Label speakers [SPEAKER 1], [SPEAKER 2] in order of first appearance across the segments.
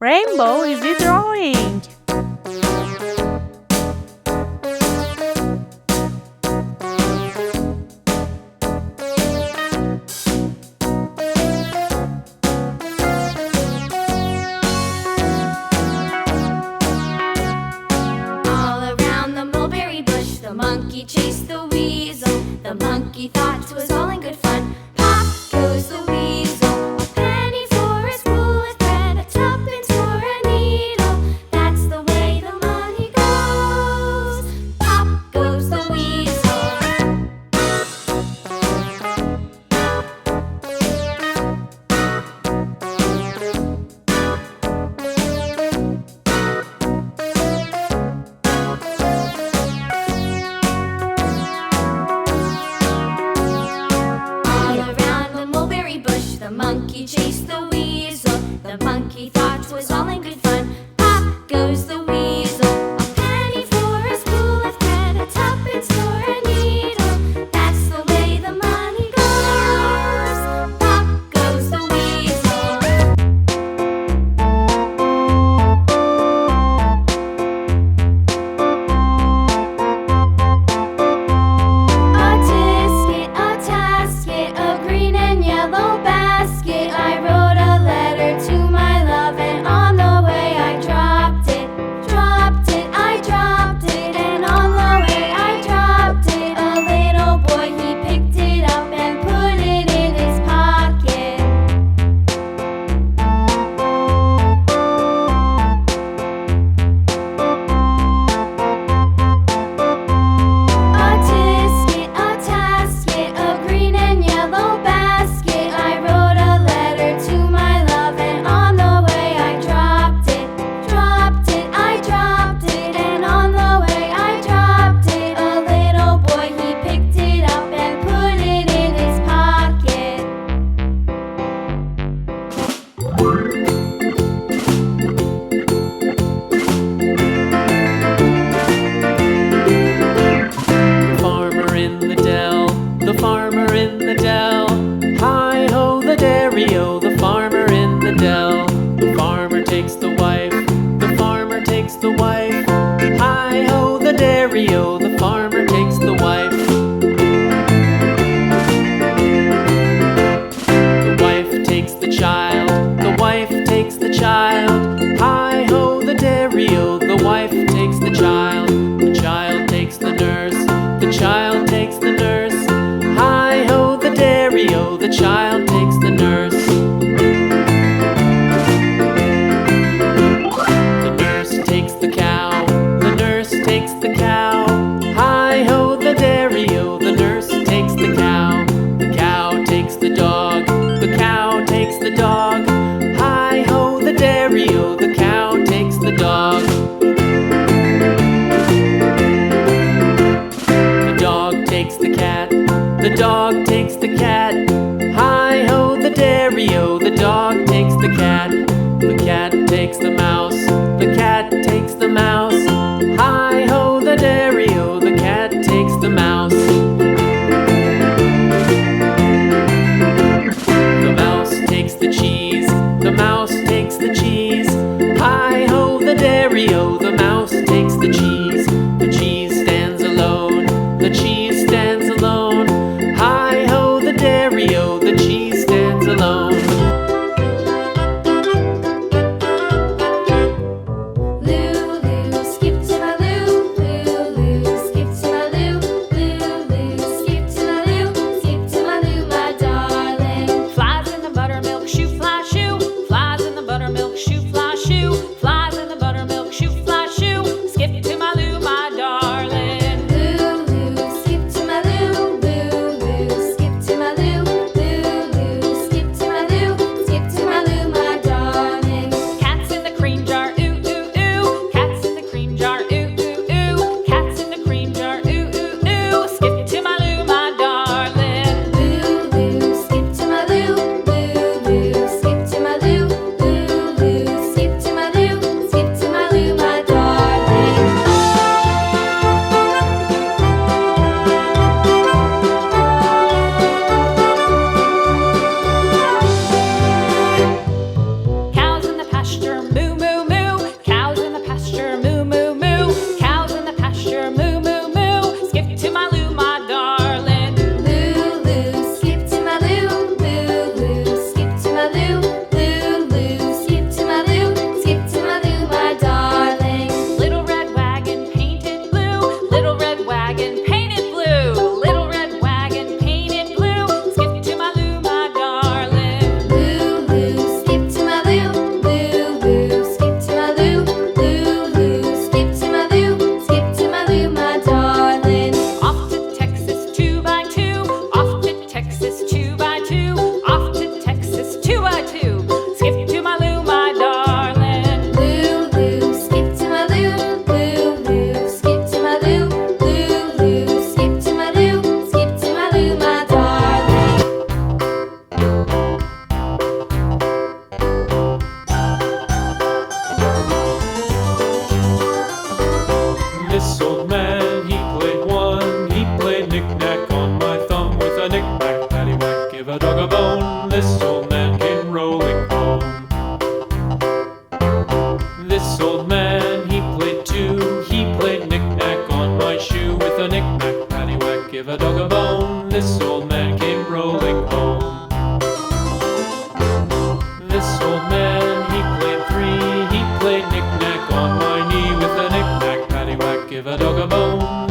[SPEAKER 1] rainbow is he drawing?
[SPEAKER 2] All around the mulberry bush, the monkey chased the weasel. The monkey thought 'twas all in good fun. Pop goes the weasel. A penny for a spool of thread, a tuppence for a needle. That's the way the money goes. Pop goes the weasel. All around the mulberry bush, the monkey chased the weasel. The monkey thought 'twas all in good fun. Pop goes the weasel. A penny for a spool of thread, a tuppence for a needle. That's the way the money goes. Pop goes the weasel. A tisket, a tasket, a green and yellow basket. I wrote a letter to my love, and on the way I dropped it. Dropped it, I dropped it, and on the way I dropped it. A little boy, he picked it up and put it in his pocket. A tisket, a tasket, a green and yellow basket. I wrote a letter to my love, and on the way I dropped it. Dropped it, I dropped it, and on the way I dropped it. A little boy, he picked it up and put it in his pocket.
[SPEAKER 3] The farmer in the dell, the farmer in the dell. Hi-ho, the dairy-o, the farmer in the dell. The farmer takes the wife, the farmer takes the wife. Hi-ho, the dairy-o, the farmer takes the wife. The wife takes the child, the wife takes the child. Hi-ho, the dairy-o, the wife takes the child. The child takes the nurse, the child takes the nurse. Hi-ho, the dairy-o, the child takes the nurse. The nurse takes the cow, the nurse takes the cow. Hi-ho, the dairy-o, the nurse takes the cow. The cow takes the dog, the cow takes the dog. Hi-ho, the dairy-o, the cow takes the dog. The dog takes the cat, the dog takes the cat. Hi-ho, the dairy-o, the dog takes the cat. The cat takes the mouse, the cat takes the mouse. Hi-ho, the dairy-o, the cat takes the mouse. The mouse takes the cheese, the mouse takes the cheese. Hi-ho, the dairy-o, the mouse takes the cheese. The cheese stands alone, the cheese stands alone. Hi-ho, the dairy-o, the cheese stands alone.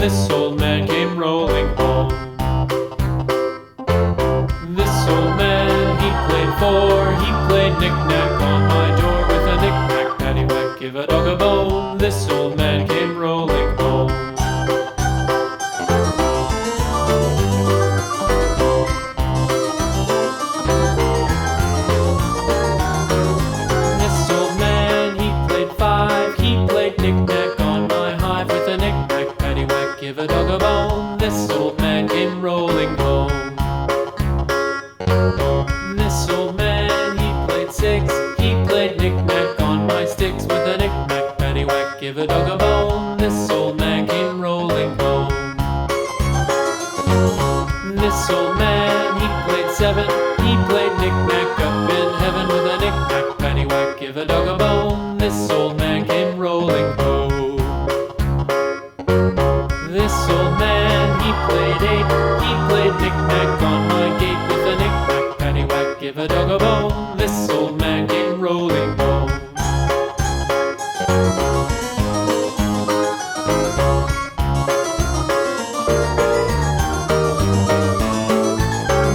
[SPEAKER 3] this old man came rolling home. This old man, he played four, he played knick-knack on my door with a knick-knack, paddywhack, give a dog a bone. This old man came rolling home. This old man, he played five, he played knick-knack on my hive with a knick-knack, paddywhack, give a dog a bone. This old man came rolling home. This old man, he played six, he played knick-knack on my sticks with a knick-knack, paddywhack, give a dog a bone. This old man came rolling home. This old man, he played seven, he played knick-knack up in heaven with a knick-knack, paddywhack, give a dog a bone. This old man came rolling home. This old man, he played eight, he played knick-knack on my gate with a knick-knack, paddywhack, give a dog a bone. This old man came rolling home.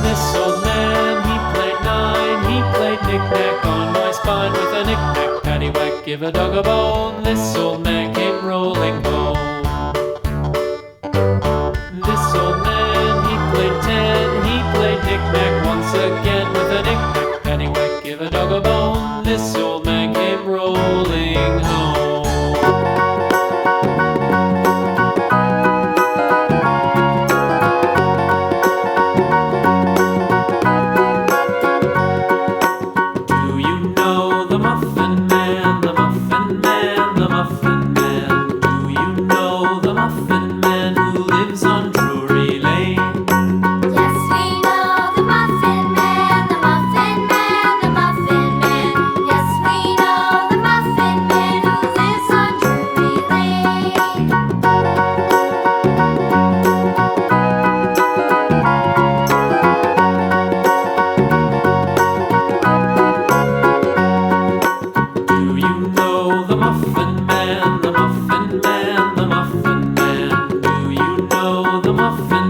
[SPEAKER 3] This old man, he played nine, he played knick-knack on my spine with a knick-knack, paddywhack, give a dog a bone. This old man came rolling home. This old man, he played ten, he played knick-knack once again with a knick-knack, paddywhack, give a dog a bone. This old man came rolling home. Do you know the Muffin Man, the Muffin Man, the Muffin Man? Do you know the Muffin Man who lives on Drury Lane?
[SPEAKER 2] Yes, we know the Muffin Man, the Muffin Man, the Muffin Man. Yes, we know the Muffin Man who lives on Drury Lane.
[SPEAKER 3] Do you know the Muffin Man, the Muffin Man, the Muffin Man? Do you know the Muffin